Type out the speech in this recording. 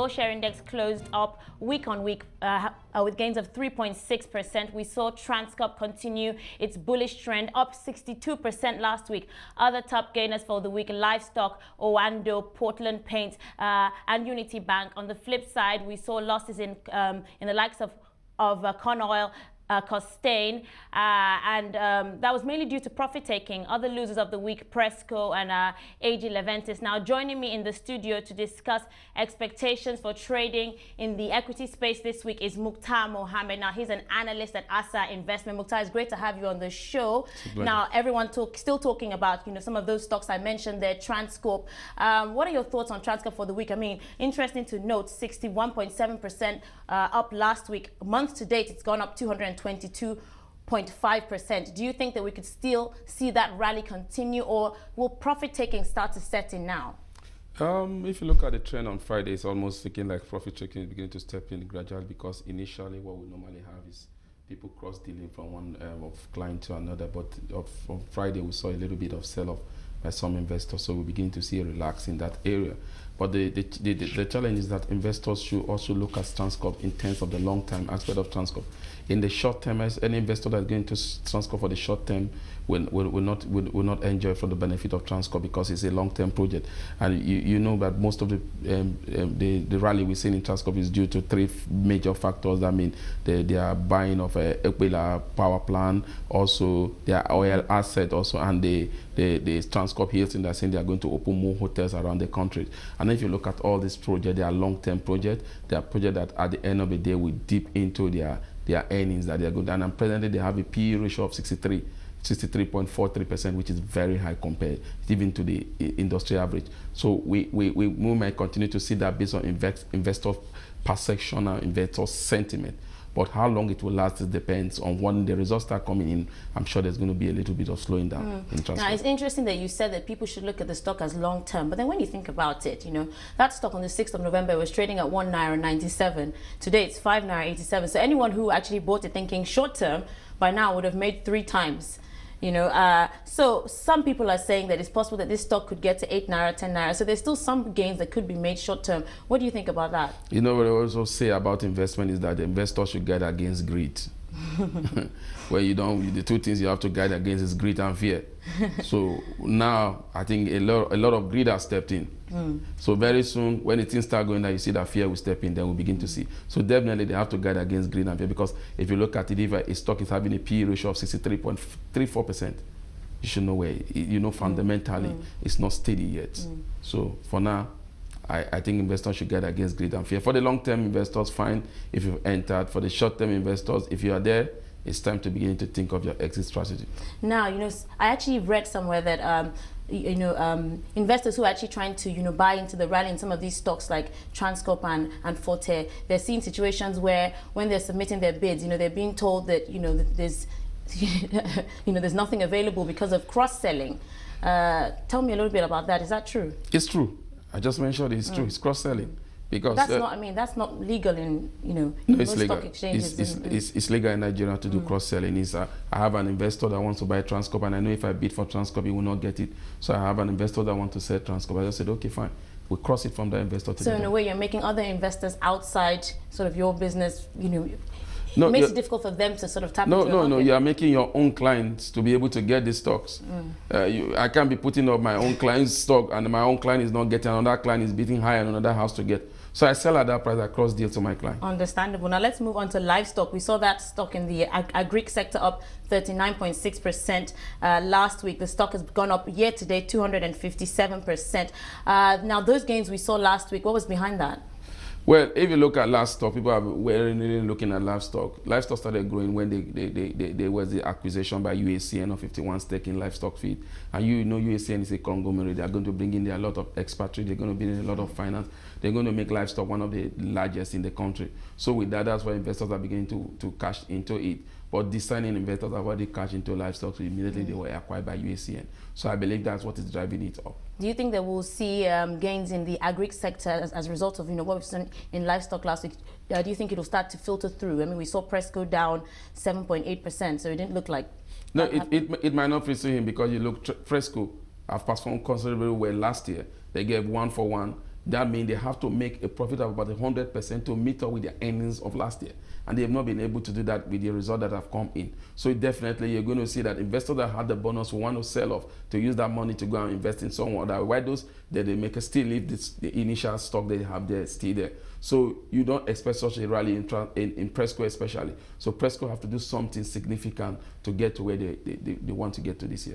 Share index closed up week on week with gains of 3.6%. We saw Transcorp continue its bullish trend, up 62% last week. Other top gainers for the week: Livestock, Owando, Portland Paint, and Unity Bank. On the flip side, we saw losses in the likes of Corn Oil, Costain, and that was mainly due to profit taking. Other losers of the week: Presco and AG Leventis. Now joining me in the studio to discuss expectations for trading in the equity space this week is Mukhtar Mohammed. Now he's an analyst at ASA Investment. Mukhtar, it's great to have you on the show. Now everyone still talking about some of those stocks I mentioned there, Transcorp. What are your thoughts on Transcorp for the week? I mean, interesting to note, 61.7% up last week. Month to date, it's gone up 222.5%. Do you think that we could still see that rally continue, or will profit taking start to set in now? If you look at the trend on Friday, it's almost looking like profit taking is beginning to step in gradually, because initially what we normally have is people cross dealing from one of client to another, but on Friday we saw a little bit of sell-off by some investors, so we begin to see a relax in that area. But the challenge is that investors should also look at Transcorp in terms of the long-term aspect of Transcorp. In the short term, as any investor that's going to Transcorp for the short term will not enjoy from the benefit of Transcorp, because it's a long-term project. And you know that most of the rally we're seeing in Transcorp is due to three major factors. That mean they are buying of a Equila power plant, also their oil asset, also, and the Transcorp Hilton that's saying they are going to open more hotels around the country. And if you look at all these projects, they are long-term projects. They are projects that at the end of the day will dip into their earnings that they are good. And presently they have a PE ratio of 63.43%, which is very high compared even to the industry average. So we might continue to see that based on investor perception and investor sentiment. But how long it will last, it depends on when the results start coming in. I'm sure there's going to be a little bit of slowing down in Transcorp. Now, it's interesting that you said that people should look at the stock as long term. But then when you think about it, that stock on the 6th of November was trading at 1 naira 97. Today it's 5 naira 87. So anyone who actually bought it thinking short term by now would have made 3 times. So some people are saying that it's possible that this stock could get to 8 naira, 10 naira. So there's still some gains that could be made short term. What do you think about that? What I also say about investment is that the investor should guide against greed. Where the two things you have to guide against is greed and fear. So now I think a lot of greed has stepped in. So very soon, when the things start going down, you see that fear will step in, then we'll begin to see. So definitely they have to guide against greed and fear, because if you look at it, if a stock is having a PE ratio of 63.34%, you should know where, fundamentally it's not steady yet. So for now, I think investors should guide against greed and fear. For the long-term investors, fine if you've entered. For the short-term investors, if you are there, it's time to begin to think of your exit strategy. Now, I actually read somewhere that investors who are actually trying to buy into the rally in some of these stocks like Transcorp and Forte, they're seeing situations where when they're submitting their bids, they're being told that that there's there's nothing available because of cross-selling. Tell me a little bit about that. Is that true? It's true. I just mentioned it's true. It's cross-selling. Because that's not legal in no, it's legal. Stock exchanges. It's legal in Nigeria to do cross-selling. I have an investor that wants to buy Transcorp, and I know if I bid for Transcorp, he will not get it. So I have an investor that wants to sell Transcorp. I just said, okay, fine. We cross it from the investor to So in a way, you're making other investors outside sort of your business, it No, makes it difficult for them to sort of tap into your market. No, you are making your own clients to be able to get the stocks. I can't be putting up my own client's stock and my own client is not getting, another client is bidding higher on another house to get. So I sell at that price, I cross deal to my client. Understandable. Now let's move on to Livestock. We saw that stock in the agri sector up 39.6% last week. The stock has gone up year to date 257%. Now those gains we saw last week, what was behind that? Well, if you look at Livestock, people are really looking at Livestock. Livestock started growing when there was the acquisition by UACN of 51 stake in Livestock Feed. And UACN is a conglomerate. They are going to bring in a lot of expatriates. They're going to bring in a lot of finance. They're going to make Livestock one of the largest in the country. So with that, that's why investors are beginning to cash into it. But designing investors have already cashed into Livestock, so immediately they were acquired by UACN. So I believe that's what is driving it up. Do you think that we'll see gains in the agri sector as a result of what we've seen in Livestock last week? Do you think it'll start to filter through? I mean, we saw Presco down 7.8%, so it didn't look like... No, it might not filter him, because you look, Presco have performed considerably well last year. They gave 1-for-1 That means they have to make a profit of about 100% to meet up with their earnings of last year. And they have not been able to do that with the result that have come in. So definitely you're going to see that investors that had the bonus will want to sell off to use that money to go and invest in someone that, why those that they make still leave the initial stock they have there still there. So you don't expect such a rally in Presco especially. So Presco have to do something significant to get to where they want to get to this year.